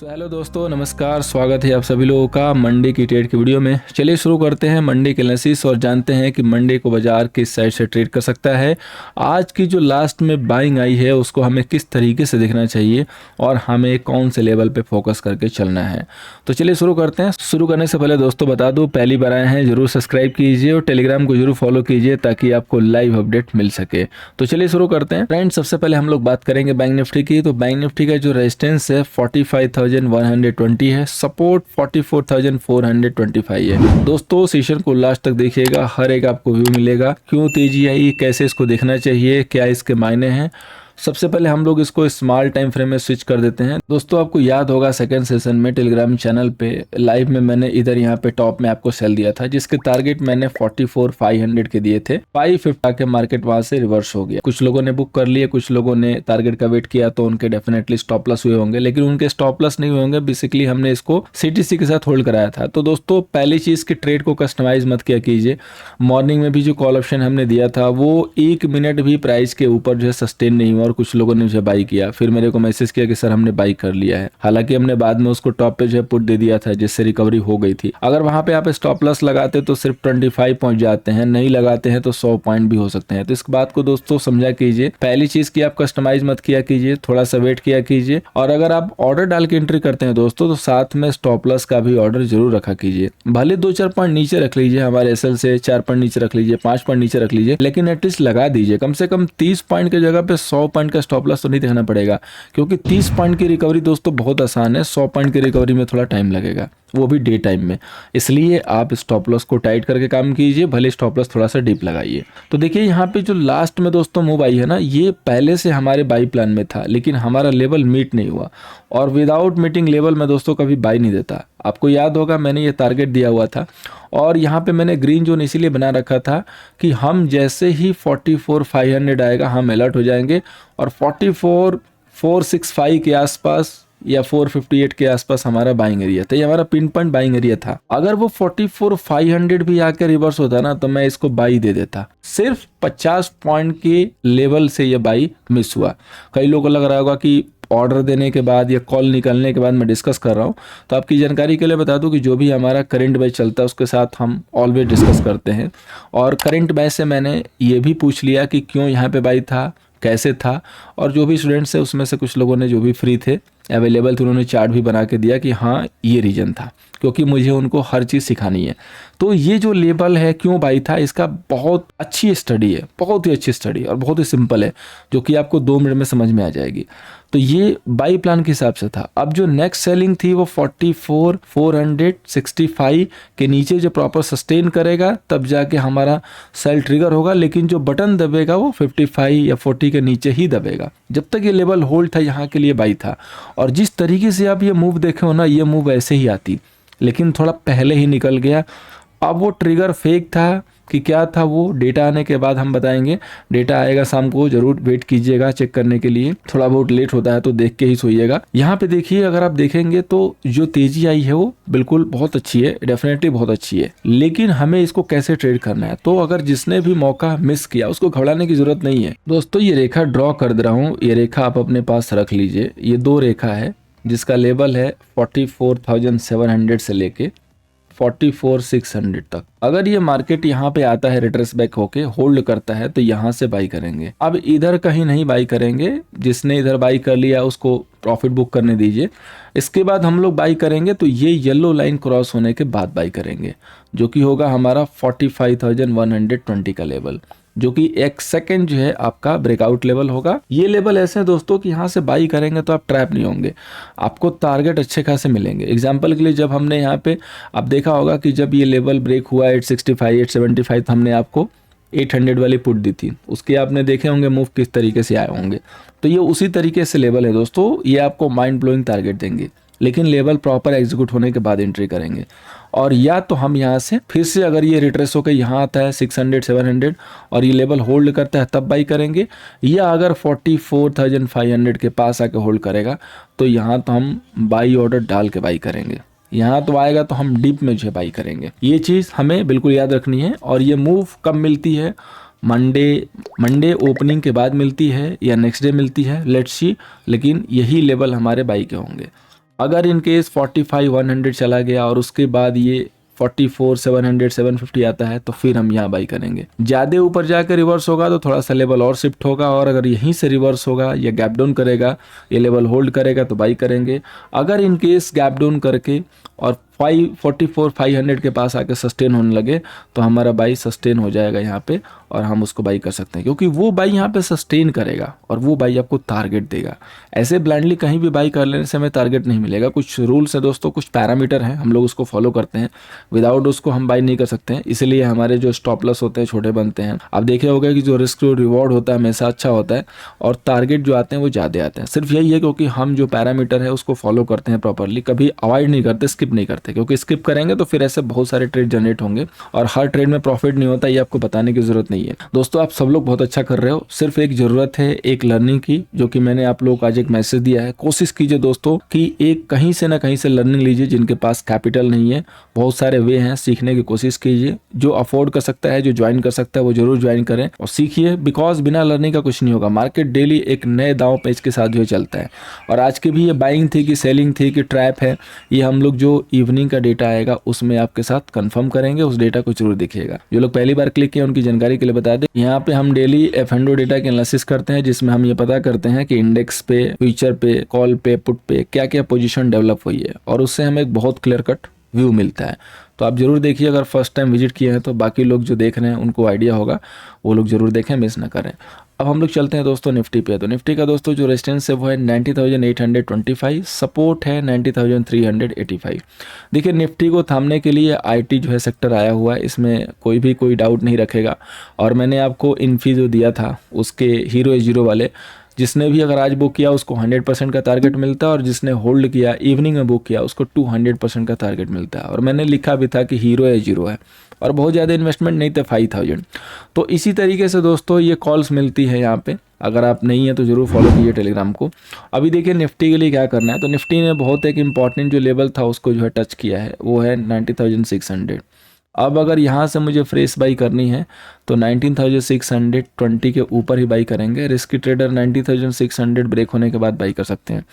Hello दोस्तों, नमस्कार। स्वागत है आप सभी लोगों का मंडे की ट्रेड की वीडियो में। चलिए शुरू करते हैं मंडे के एनालिसिस और जानते हैं कि मंडे को बाजार किस साइड से ट्रेड कर सकता है। आज की जो लास्ट में बाइंग आई है उसको हमें किस तरीके से देखना चाहिए और हमें कौन से लेवल पे फोकस करके चलना है। तो चलिए शुरू करते हैं। शुरू करने से पहले दोस्तों बता दूं, पहली बार आए हैं जरूर सब्सक्राइब कीजिए और टेलीग्राम को जरूर फॉलो कीजिए ताकि आपको लाइव अपडेट मिल सके। तो चलिए शुरू करते हैं। फ्रेंड्स, सबसे पहले हम लोग बात करेंगे बैंक निफ्टी की। तो बैंक निफ्टी का जो रेजिस्टेंस है 45,120 है, सपोर्ट 44,425 है। दोस्तों सेशन को लास्ट तक देखिएगा, हर एक आपको व्यू मिलेगा, क्यों तेजी आई, कैसे इसको देखना चाहिए, क्या इसके मायने हैं। सबसे पहले हम लोग इसको स्मॉल टाइम फ्रेम में स्विच कर देते हैं। दोस्तों आपको याद होगा सेकंड सेशन में टेलीग्राम चैनल पे लाइव में मैंने इधर यहाँ पे टॉप में आपको सेल दिया था, जिसके टारगेट मैंने 44,500 के दिए थे। 550 के मार्केट वहां से रिवर्स हो गया। कुछ लोगों ने बुक कर लिए, कुछ लोगों ने टारगेट का वेट किया, तो उनके डेफिनेटली स्टॉप लॉस हुए होंगे, लेकिन उनके स्टॉप लॉस नहीं हुए होंगे। बेसिकली हमने इसको सीटीसी के साथ होल्ड कराया था। तो दोस्तों पहली चीज की ट्रेड को कस्टमाइज मत किया कीजिए। मॉर्निंग में भी जो कॉल ऑप्शन हमने दिया था वो 1 मिनट भी प्राइस के ऊपर जो है सस्टेन नहीं हुआ और कुछ लोगों ने मुझे बाई किया, फिर मेरे को मैसेज किया कि सर हमने बाई कर लिया है। हालांकि हमने बाद में उसको टॉप पे जो है पुट दे दिया था, जिससे रिकवरी हो गई थी। अगर वहां पे आप स्टॉप लॉस लगाते तो सिर्फ 25 पहुंच जाते हैं, नहीं लगाते हैं तो 100 पॉइंट भी हो सकते हैं। तो इस बात को दोस्तों समझा कीजिए। पहली चीज की आप कस्टमाइज मत किया कीजिए, थोड़ा सा वेट किया कीजिए। और अगर आप ऑर्डर डाल के एंट्री करते हैं दोस्तों तो साथ में स्टॉप लॉस का भी ऑर्डर जरूर रखा कीजिए। भले 2-4 पॉइंट नीचे रख लीजिए, हमारे एसएल से 4 पॉइंट नीचे रख लीजिए, 5 पॉइंट नीचे रख लीजिए, लेकिन एटलीस्ट लगा दीजिए। कम से कम 30 पॉइंट की जगह पे 100 पॉइंट का स्टॉप लॉस तो नहीं देखना पड़ेगा, क्योंकि 30 पॉइंट की रिकवरी दोस्तों बहुत आसान है, 100 पॉइंट की रिकवरी में थोड़ा टाइम लगेगा, वो भी डे टाइम में। इसलिए आप स्टॉप लॉस को टाइट करके काम कीजिए, भले स्टॉप लॉस थोड़ा सा डीप लगाइए। तो देखिए यहाँ पे जो लास्ट में दोस्तों मूव आई है ना, ये पहले से हमारे बाई प्लान में था, लेकिन हमारा लेवल मीट नहीं हुआ। और विदाउट मीटिंग लेवल में दोस्तों कभी बाई नहीं देता। आपको याद होगा मैंने ये टारगेट दिया हुआ था और यहाँ पे मैंने ग्रीन जोन इसीलिए बना रखा था कि हम जैसे ही 44,500 आएगा हम अलर्ट हो जाएंगे और 44,465 के आसपास या 458 के आसपास हमारा बाइंग एरिया था। ये हमारा पिन पॉइंट बाइंग एरिया था। अगर वो 44,500 भी आकर रिवर्स होता ना तो मैं इसको बाई दे देता। सिर्फ 50 पॉइंट के लेवल से ये बाई मिस हुआ। कई लोगों को लग रहा होगा कि ऑर्डर देने के बाद या कॉल निकलने के बाद मैं डिस्कस कर रहा हूँ, तो आपकी जानकारी के लिए बता दूं कि जो भी हमारा करंट बैच चलता है उसके साथ हम ऑलवेज डिस्कस करते हैं। और करंट बैच से मैंने ये भी पूछ लिया कि क्यों यहाँ पे बाई था, कैसे था, और जो भी स्टूडेंट्स है उसमें से कुछ लोगों ने जो भी फ्री थे अवेलेबल थे उन्होंने चार्ट भी बना के दिया कि हाँ ये रीजन था, क्योंकि मुझे उनको हर चीज़ सिखानी है। तो ये जो लेवल है क्यों बाई था, इसका बहुत अच्छी स्टडी है, बहुत ही अच्छी स्टडी और बहुत ही सिंपल है, जो कि आपको 2 मिनट में समझ में आ जाएगी। तो ये बाई प्लान के हिसाब से था। अब जो नेक्स्ट सेलिंग थी वो 44,465 के नीचे जो प्रॉपर सस्टेन करेगा तब जाके हमारा सेल ट्रिगर होगा, लेकिन जो बटन दबेगा वो 55 या 40 के नीचे ही दबेगा। जब तक ये लेवल होल्ड था यहाँ के लिए बाई था। और जिस तरीके से आप ये मूव देखे हो ना, ये मूव ऐसे ही आती, लेकिन थोड़ा पहले ही निकल गया। अब वो ट्रिगर फेक था कि क्या था, वो डेटा आने के बाद हम बताएंगे। डेटा आएगा शाम को, जरूर वेट कीजिएगा चेक करने के लिए, थोड़ा बहुत लेट होता है तो देख के ही सोइएगा। यहाँ पे देखिए, अगर आप देखेंगे तो जो तेजी आई है वो बिल्कुल बहुत अच्छी है, डेफिनेटली बहुत अच्छी है, लेकिन हमें इसको कैसे ट्रेड करना है। तो अगर जिसने भी मौका मिस किया उसको घबराने की जरूरत नहीं है। दोस्तों ये रेखा ड्रॉ कर दे रहा हूँ, ये रेखा आप अपने पास रख लीजिए। ये 2 रेखा है जिसका लेवल है 44,700 से लेके 44,600 तक। अगर ये मार्केट यहाँ पे आता है रिट्रेस बैक होके होल्ड करता है तो यहाँ से बाई करेंगे। अब इधर कहीं नहीं बाई करेंगे, जिसने इधर बाई कर लिया उसको प्रॉफिट बुक करने दीजिए। इसके बाद हम लोग बाई करेंगे तो ये येलो लाइन क्रॉस होने के बाद बाई करेंगे, जो कि होगा हमारा 45,120 का लेवल, जो कि एक सेकंड जो है आपका ब्रेकआउट लेवल होगा। ये लेवल ऐसे हैं दोस्तों कि यहाँ से बाई करेंगे तो आप ट्रैप नहीं होंगे, आपको टारगेट अच्छे खासे मिलेंगे। एग्जांपल के लिए जब हमने यहाँ पे आप देखा होगा कि जब ये लेवल ब्रेक हुआ 865 875 तो हमने आपको 800 वाली पुट दी थी, उसके आपने देखे होंगे मूव किस तरीके से आए होंगे। तो ये उसी तरीके से लेवल है दोस्तों, ये आपको माइंड ब्लोइंग टारगेट देंगे, लेकिन लेवल प्रॉपर एग्जीक्यूट होने के बाद एंट्री करेंगे। और या तो हम यहाँ से फिर से अगर ये रिट्रेस होकर यहाँ आता है 600 700 और ये लेवल होल्ड करता है तब बाई करेंगे, या अगर 44,500 के पास आके होल्ड करेगा तो यहाँ तो हम बाई ऑर्डर डाल के बाई करेंगे। यहाँ तो आएगा तो हम डीप में जो बाई करेंगे। ये चीज़ हमें बिल्कुल याद रखनी है। और ये मूव कब मिलती है, मंडे ओपनिंग के बाद मिलती है या नेक्स्ट डे मिलती है, लेट्स सी, लेकिन यही लेवल हमारे बाई के होंगे। अगर इन केस 45,100 चला गया और उसके बाद ये 44,700 750 आता है तो फिर हम यहाँ बाई करेंगे। ज़्यादा ऊपर जाकर रिवर्स होगा तो थोड़ा सा लेवल और शिफ्ट होगा, और अगर यहीं से रिवर्स होगा या गैप डाउन करेगा, ये लेवल होल्ड करेगा तो बाई करेंगे। अगर इन केस गैप डाउन करके और 44,500 के पास आके सस्टेन होने लगे तो हमारा बाई सस्टेन हो जाएगा यहाँ पे और हम उसको बाई कर सकते हैं, क्योंकि वो बाई यहाँ पे सस्टेन करेगा और वो बाई आपको टारगेट देगा। ऐसे ब्लाइंडली कहीं भी बाई कर लेने से हमें टारगेट नहीं मिलेगा। कुछ रूल्स है दोस्तों, कुछ पैरामीटर हैं, हम लोग उसको फॉलो करते हैं, विदाउट उसको हम बाई नहीं कर सकते हैं। इसलिए हमारे जो स्टॉप लॉस होते हैं छोटे बनते हैं। आप देखे होगा कि जो रिस्क रिवॉर्ड होता है हमेशा अच्छा होता है और टारगेट जो आते हैं वो ज़्यादा आते हैं। सिर्फ यही है क्योंकि हम जो पैरामीटर है उसको फॉलो करते हैं प्रॉपरली, कभी अवॉइड नहीं करते, स्किप नहीं करते, क्योंकि स्किप करेंगे तो फिर ऐसे बहुत सारे ट्रेड जनरेट होंगे और हर ट्रेड में प्रॉफिट नहीं होता, ये आपको बताने की जरूरत नहीं है। दोस्तों आप सब लोग बहुत अच्छा कर रहे हो, सिर्फ एक जरूरत है एक लर्निंग की, जो कि मैंने आप लोगों को आज एक मैसेज दिया है। कोशिश कीजिए दोस्तों कि एक कहीं से ना कहीं से लर्निंग लीजिए। जिनके पास कैपिटल नहीं है, बहुत सारे वे हैं, सीखने की कोशिश कीजिए। जो अफोर्ड कर सकता है, जो ज्वाइन कर सकता है, वो जरूर ज्वाइन करें और सीखिए, बिकॉज बिना लर्निंग का कुछ नहीं होगा। मार्केट डेली एक नए दांव पेच के साथ जो चलता है, और आज की भी ये बाइंग थी कि सेलिंग थी कि ट्रैप है, ये हम लोग जो इवनिंग का डेटा आएगा उसमें आपके साथ कंफर्म करेंगे। उस डेटा को जरूर देखिएगा। जो लोग पहली बार क्लिक किए उनकी जानकारी के लिए बता दें, यहाँ पे हम डेली F&O डेटा की एनालिसिस करते हैं, जिसमें हम ये पता करते हैं कि इंडेक्स पे, फ्यूचर पे, कॉल पे, पुट पे क्या क्या पोजीशन डेवलप हुई है, और उससे हमें एक बहुत क्लियर कट व्यू मिलता है। तो आप जरूर देखिए, अगर फर्स्ट टाइम विजिट किए हैं तो बाकी लोग जो देख रहे हैं उनको आइडिया होगा, वो लोग जरूर देखें, मिस ना करें। अब हम लोग चलते हैं दोस्तों निफ्टी पे। तो निफ्टी का दोस्तों जो रेजिस्टेंस है वो है 90,825, सपोर्ट है 90,385। देखिए निफ्टी को थामने के लिए आईटी जो है सेक्टर आया हुआ है, इसमें कोई डाउट नहीं रखेगा। और मैंने आपको इन्फी जो दिया था उसके हीरो जीरो वाले, जिसने भी अगर आज बुक किया उसको 100% का टारगेट मिलता है, और जिसने होल्ड किया इवनिंग में बुक किया उसको 200% का टारगेट मिलता है। और मैंने लिखा भी था कि हीरो या जीरो है, और बहुत ज़्यादा इन्वेस्टमेंट नहीं थे 5,000। तो इसी तरीके से दोस्तों ये कॉल्स मिलती है यहाँ पे। अगर आप नहीं है तो ज़रूर फॉलो कीजिए टेलीग्राम को। अभी देखिए निफ्टी के लिए क्या करना है, तो निफ्टी ने बहुत एक इंपॉर्टेंट जो लेवल था उसको जो है टच किया है, वो है 90,600। अब अगर यहाँ से मुझे फ्रेश बाई करनी है तो 19,620 के ऊपर ही बाई करेंगे। रिस्की ट्रेडर 90,600 ब्रेक होने के बाद बाई कर सकते हैं।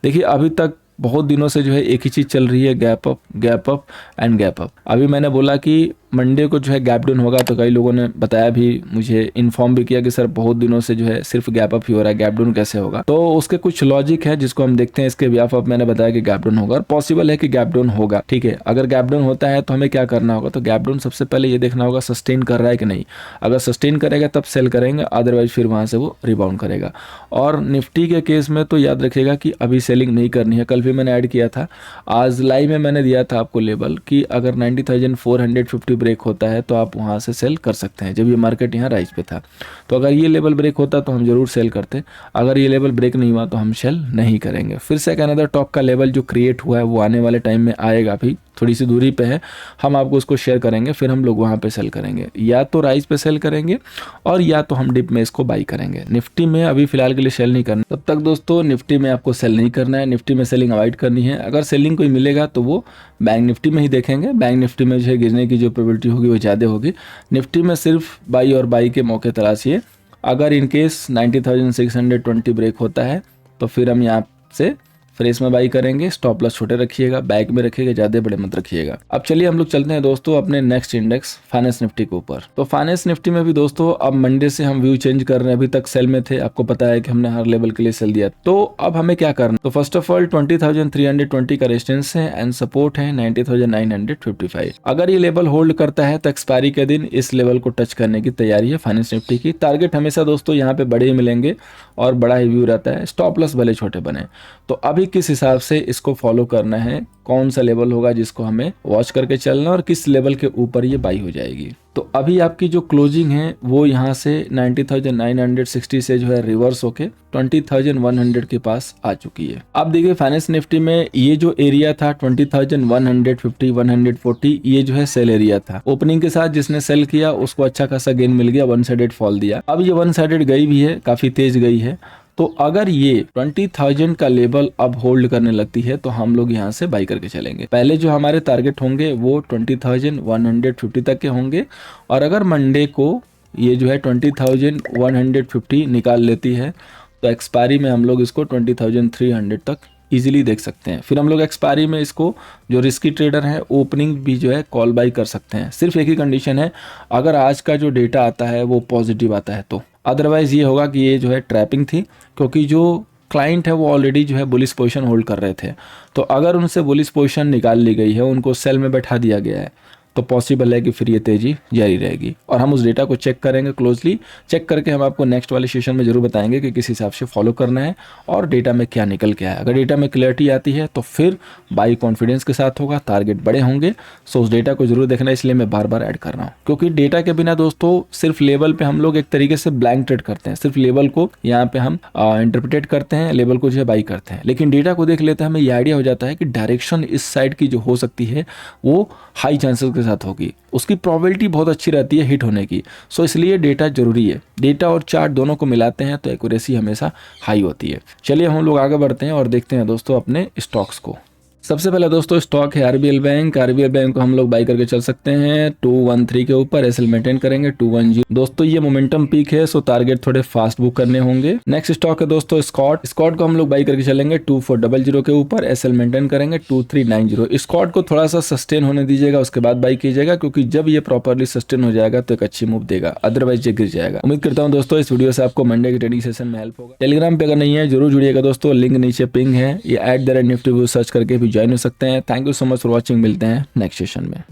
देखिए अभी तक बहुत दिनों से जो है एक ही चीज़ चल रही है, gap up and gap up. अभी मैंने बोला कि मंडे को जो है गैप डाउन होगा, तो कई लोगों ने बताया भी, मुझे इन्फॉर्म भी किया कि सर बहुत दिनों से जो है सिर्फ गैप अप ही हो रहा है, गैप डाउन कैसे होगा। तो उसके कुछ लॉजिक है जिसको हम देखते हैं। इसके बिहाफ ऑफ मैंने बताया कि गैप डाउन होगा और पॉसिबल है कि गैप डाउन होगा, ठीक है। अगर गैप डाउन होता है तो हमें क्या करना होगा, तो गैप डाउन सबसे पहले ये देखना होगा सस्टेन कर रहा है कि नहीं। अगर सस्टेन करेगा तब सेल करेंगे, अदरवाइज फिर वहाँ से वो रिबाउंड करेगा। और निफ्टी के केस में तो याद रखिएगा कि अभी सेलिंग नहीं करनी है। कल भी मैंने ऐड किया था, आज लाइव में मैंने दिया था आपको लेवल कि अगर 90,450 ब्रेक होता है तो आप वहाँ से सेल कर सकते हैं, जब ये मार्केट यहाँ राइज पे था। तो अगर ये लेवल ब्रेक होता तो हम जरूर सेल करते, अगर ये लेवल ब्रेक नहीं हुआ तो हम सेल नहीं करेंगे। फिर से एक अनदर टॉप का लेवल जो क्रिएट हुआ है वो आने वाले टाइम में आएगा, भी थोड़ी सी दूरी पे है, हम आपको उसको शेयर करेंगे, फिर हम लोग वहाँ पे सेल करेंगे। या तो राइज पे सेल करेंगे और या तो हम डिप में इसको बाई करेंगे। निफ्टी में अभी फिलहाल के लिए सेल नहीं करना, तब तक दोस्तों निफ्टी में आपको सेल नहीं करना है, निफ्टी में सेलिंग अवॉइड करनी है। अगर सेलिंग कोई मिलेगा तो वो बैंक निफ्टी में ही देखेंगे। बैंक निफ्टी में जो है गिरने की जो प्रोबेबिलिटी होगी वो ज़्यादा होगी। निफ्टी में सिर्फ बाई और बाई के मौके तलाशिए। अगर इनकेस 90,620 ब्रेक होता है तो फिर हम यहाँ से फ्रेश में बाई करेंगे। स्टॉप लॉस छोटे रखिएगा, बैक में रखिएगा, ज्यादा बड़े मत रखिएगा। अब चलिए हम लोग चलते हैं दोस्तों अपने नेक्स्ट इंडेक्स फाइनेंस निफ्टी के ऊपर। तो फाइनेंस निफ्टी में भी दोस्तों अब मंडे से हम व्यू चेंज कर रहे हैं। अभी तक सेल में थे, आपको पता है कि हमने हर लेवल के लिए सेल दिया। तो अब हमें क्या करना, तो फर्स्ट ऑफ ऑल 20,320 का रेजिस्टेंस है एंड सपोर्ट है 90,955। अगर ये लेवल होल्ड करता है तो एक्सपायरी के दिन इस लेवल को टच करने की तैयारी है फाइनेंस निफ्टी की। टारगेट हमेशा दोस्तों यहाँ पे बड़े ही मिलेंगे और बड़ा ही व्यू रहता है, स्टॉप लॉस भले छोटे बने। तो अभी किस हिसाब से इसको फॉलो करना है, कौन सा लेवल होगा जिसको हमें वॉच करके चलना और किस लेवल के ऊपर ये बाई हो जाएगी। तो अभी आपकी जो क्लोजिंग है वो यहाँ से 90,960 से जो है रिवर्स होके 20,100 के पास आ चुकी है। अब देखिए फाइनेंस निफ्टी में ये जो एरिया था 20,150 140, ये जो है सेल एरिया था। ओपनिंग के साथ जिसने सेल किया उसको अच्छा खासा गेन मिल गया, वन साइडेड फॉल दिया। अब ये वन साइडेड गई भी है, काफी तेज गई है। तो अगर ये 20,000 का लेवल अब होल्ड करने लगती है तो हम लोग यहाँ से बाई करके चलेंगे। पहले जो हमारे टारगेट होंगे वो 20,150 तक के होंगे, और अगर मंडे को ये जो है 20,150 निकाल लेती है तो एक्सपायरी में हम लोग इसको 20,300 तक इजीली देख सकते हैं। फिर हम लोग एक्सपायरी में इसको जो रिस्की ट्रेडर हैं ओपनिंग भी जो है कॉल बाई कर सकते हैं। सिर्फ एक ही कंडीशन है, अगर आज का जो डेटा आता है वो पॉजिटिव आता है तो, अदरवाइज़ ये होगा कि ये जो है ट्रैपिंग थी, क्योंकि जो क्लाइंट है वो ऑलरेडी जो है बुलिश पोजीशन होल्ड कर रहे थे। तो अगर उनसे बुलिश पोजीशन निकाल ली गई है, उनको सेल में बैठा दिया गया है, तो पॉसिबल है कि फिर ये तेज़ी जारी रहेगी। और हम उस डेटा को चेक करेंगे क्लोजली, चेक करके हम आपको नेक्स्ट वाले सेशन में जरूर बताएंगे कि किस हिसाब से फॉलो करना है और डेटा में क्या निकल के आया। अगर डेटा में क्लियरिटी आती है तो फिर बाई कॉन्फिडेंस के साथ होगा, टारगेट बड़े होंगे। सो उस डेटा को जरूर देखना, इसलिए मैं बार बार ऐड कर रहा हूँ, क्योंकि डेटा के बिना दोस्तों सिर्फ लेवल पे हम लोग एक तरीके से ब्लैंक ट्रेड करते हैं, सिर्फ लेवल को यहाँ पे हम इंटरप्रिटेट करते हैं, लेवल को जो है बाई करते हैं। लेकिन डेटा को देख लेते हैं, हमें ये आइडिया हो जाता है कि डायरेक्शन इस साइड की जो हो सकती है वो हाई चांसेस के साथ होगी, उसकी प्रोबेबिलिटी बहुत अच्छी रहती है हिट होने की। सो इसलिए डेटा जरूरी है। डेटा और चार्ट दोनों को मिलाते हैं तो एक्यूरेसी हमेशा हाई होती है। चलिए हम लोग आगे बढ़ते हैं और देखते हैं दोस्तों अपने स्टॉक्स को। सबसे पहले दोस्तों स्टॉक है आरबीएल बैंक। आरबीएल बैंक को हम लोग बाई करके चल सकते हैं 213 के ऊपर, एसएल मेंटेन करेंगे 210। दोस्तों ये मोमेंटम पीक है, सो टारगेट थोड़े फास्ट बुक करने होंगे। नेक्स्ट स्टॉक है दोस्तों स्कॉट। स्कॉट को हम लोग बाई करके चलेंगे 2400 के ऊपर, एसएल मेंटेन करेंगे 2390। स्कॉट को थोड़ा सा सस्टेन होने दीजिएगा, उसके बाद बाई कीजिएगा, क्योंकि जब ये प्रॉपरली सस्टेन हो जाएगा तो एक अच्छी मूव देगा, अदरवाइज ये गिर जाएगा। उम्मीद करता हूँ दोस्तों इस वीडियो से आपको मंडे के ट्रेडिंग सेशन में हेल्प होगा। टेलीग्राम पे अगर नहीं है जरूर जुड़िएगा दोस्तों, लिंक नीचे पिंग है, ये @NiftyView सर्च करके भी ज्वाइन हो सकते हैं। Thank you so much for watching, मिलते हैं नेक्स्ट सेशन में।